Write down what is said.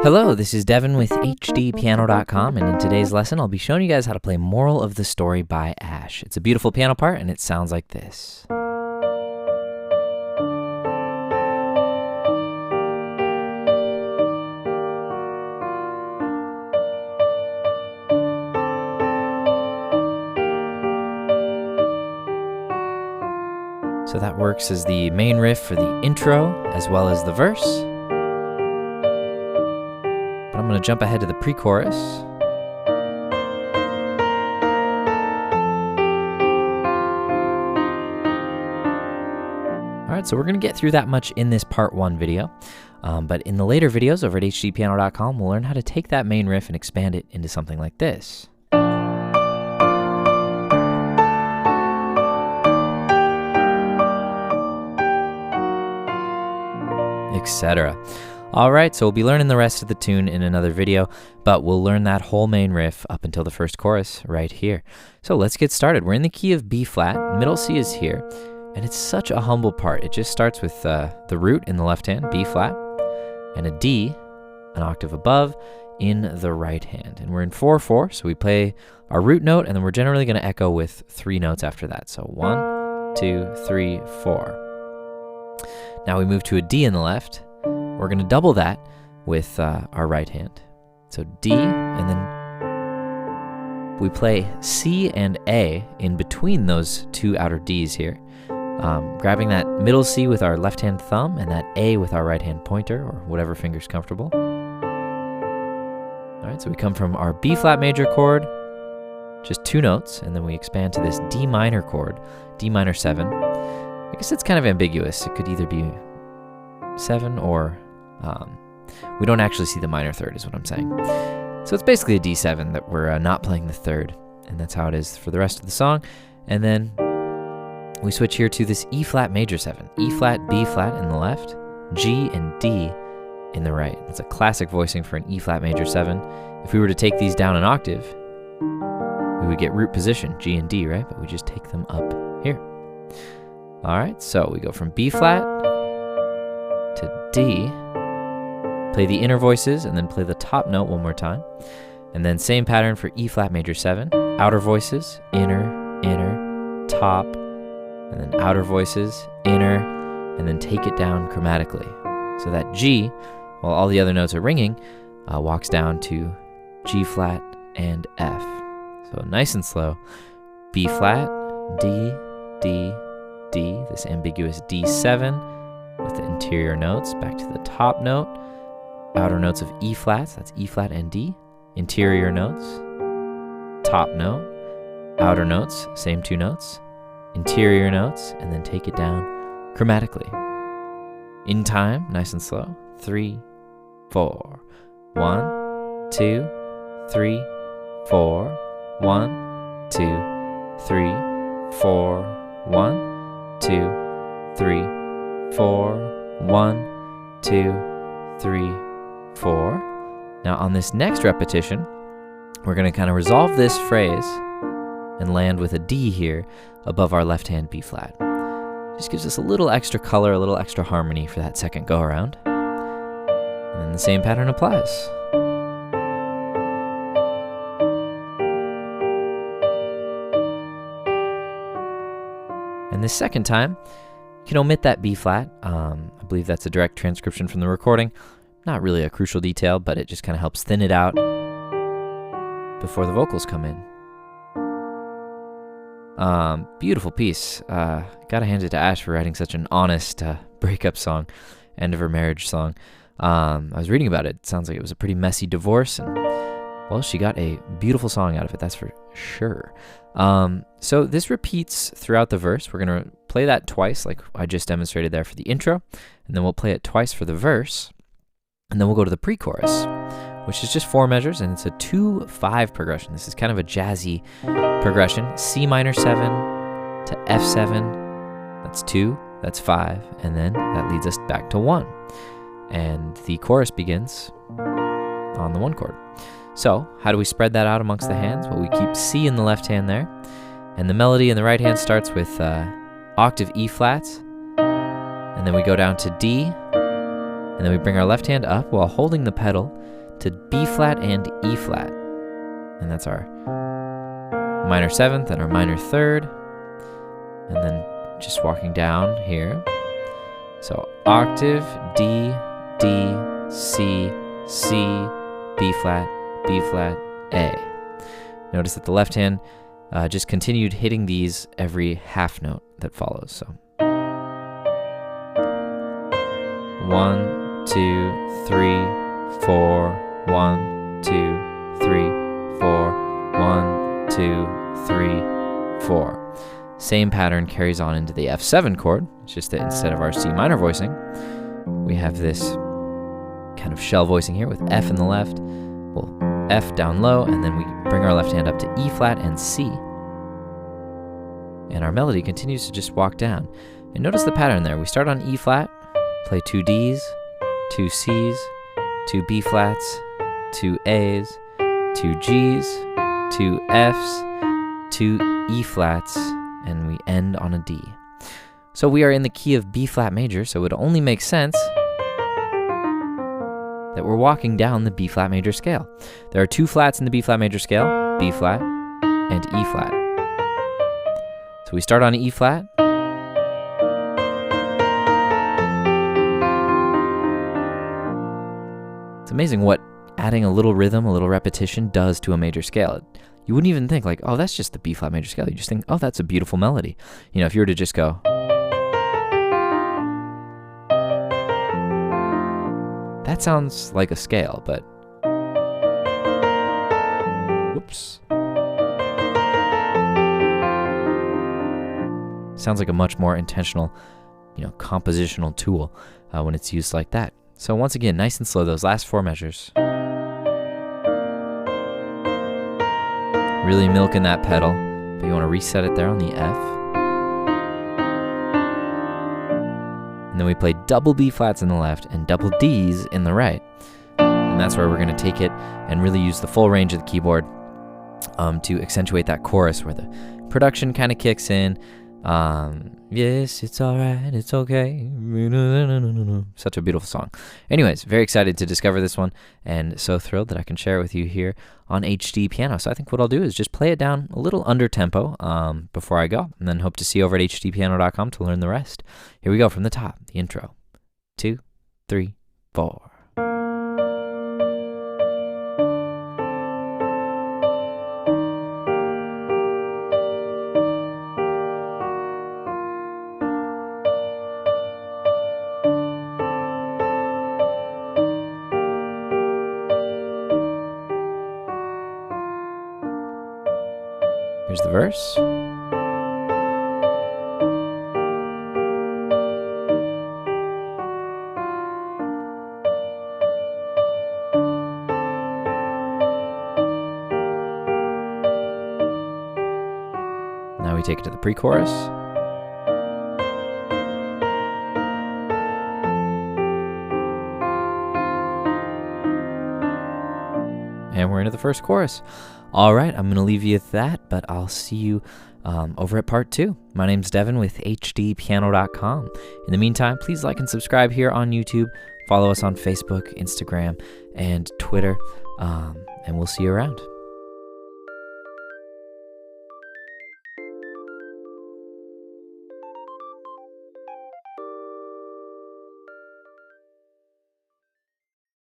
Hello, this is Devin with HDpiano.com, and in today's lesson I'll be showing you guys how to play Moral of the Story by Ashe. It's a beautiful piano part and it sounds like this. So that works as the main riff for the intro as well as the verse. But I'm going to jump ahead to the pre-chorus. Alright, so we're going to get through that much in this part 1 video. But in the later videos over at HDpiano.com, we'll learn how to take that main riff and expand it into something like this. Etc. Alright, so we'll be learning the rest of the tune in another video, but we'll learn that whole main riff up until the first chorus right here. So let's get started. We're in the key of B flat, middle C is here, and it's such a humble part. It just starts with the root in the left hand, B flat, and a D, an octave above, in the right hand. And we're in 4/4, so we play our root note, and then we're generally going to echo with 3 notes after that. So 1, 2, 3, 4. Now we move to a D in the left. We're going to double that with our right hand. So D, and then we play C and A in between those 2 outer Ds here. Grabbing that middle C with our left hand thumb and that A with our right hand pointer, or whatever finger's comfortable. Alright, so we come from our B flat major chord, just 2 notes, and then we expand to this D minor chord, D minor 7. I guess it's kind of ambiguous. It could either be 7 or we don't actually see the minor third is what I'm saying. So it's basically a D7 that we're not playing the third, and that's how it is for the rest of the song. And then we switch here to this E flat major 7, E flat, B flat in the left, G and D in the right. It's a classic voicing for an E flat major 7. If we were to take these down an octave, we would get root position, G and D, right? But we just take them up here. Alright, so we go from B flat to D, play the inner voices, and then play the top note one more time. And then same pattern for E flat major 7, outer voices, inner, inner, top, and then outer voices, inner, and then take it down chromatically. So that G, while all the other notes are ringing, walks down to G flat and F. So nice and slow. B flat, D, D, D, this ambiguous D7 with the interior notes, back to the top note, outer notes of E flats, that's E flat and D, interior notes, top note, outer notes, same 2 notes, interior notes, and then take it down chromatically. In time, nice and slow, 3, 4, 1, 2, 3, 4, 1, 2, 3, 4, 1, 2, 3, 4, 1, 2, 3, 4. Now on this next repetition, we're going to kind of resolve this phrase and land with a D here above our left hand B flat. Just gives us a little extra color, a little extra harmony for that second go around. And then the same pattern applies. And this second time, you can omit that B flat. I believe that's a direct transcription from the recording. Not really a crucial detail, but it just kind of helps thin it out before the vocals come in. Beautiful piece. Gotta hand it to Ashe for writing such an honest breakup song, end of her marriage song. I was reading about it. It sounds like it was a pretty messy divorce, and well, she got a beautiful song out of it, that's for sure. So this repeats throughout the verse. We're gonna play that twice, like I just demonstrated there for the intro, and then we'll play it twice for the verse, and then we'll go to the pre-chorus, which is just 4 measures, and it's a 2-5 progression. This is kind of a jazzy progression. C minor 7 to F7, that's 2, that's 5, and then that leads us back to 1. And the chorus begins on the 1 chord. So, how do we spread that out amongst the hands? Well, we keep C in the left hand there, and the melody in the right hand starts with octave E flats, and then we go down to D, and And then we bring our left hand up while holding the pedal to B flat and E flat. And that's our minor 7th and our minor 3rd. And then just walking down here. So octave, D, D, C, C, B flat, A. Notice that the left hand just continued hitting these every half note that follows. So 1, 2, 3, 4, 1, 2, 3, 4, 1, 2, 3, 4. Same pattern carries on into the F7 chord. It's just that instead of our C minor voicing, we have this kind of shell voicing here with F in the left, well, F down low, and then we bring our left hand up to E flat and C. And our melody continues to just walk down. And notice the pattern there. We start on E flat, play 2 Ds, 2 Cs, 2 B flats, 2 As, 2 Gs, 2 Fs, 2 E flats, and we end on a D. So we are in the key of B flat major, so it would only make sense that we're walking down the B flat major scale. There are 2 flats in the B flat major scale, B flat and E flat. So we start on E flat. It's amazing what adding a little rhythm, a little repetition does to a major scale. You wouldn't even think like, oh, that's just the B flat major scale. You just think, oh, that's a beautiful melody. You know, if you were to just go, that sounds like a scale, but whoops. Sounds like a much more intentional, compositional tool when it's used like that. So once again, nice and slow, those last 4 measures. Really milking that pedal, but you want to reset it there on the F. And then we play double B flats in the left and double Ds in the right. And that's where we're going to take it and really use the full range of the keyboard to accentuate that chorus where the production kind of kicks in. Yes, it's alright, it's okay. Such a beautiful song. Anyways, very excited to discover this one and so thrilled that I can share it with you here on HDpiano. So I think what I'll do is just play it down a little under tempo before I go, and then hope to see you over at HDpiano.com to learn the rest. Here we go from the top, the intro. 2, 3, 4. Here's the verse. Now we take it to the pre-chorus. And we're into the first chorus. All right, I'm going to leave you with that, but I'll see you over at part 2. My name's Devin with HDpiano.com. In the meantime, please like and subscribe here on YouTube. Follow us on Facebook, Instagram, and Twitter, and we'll see you around.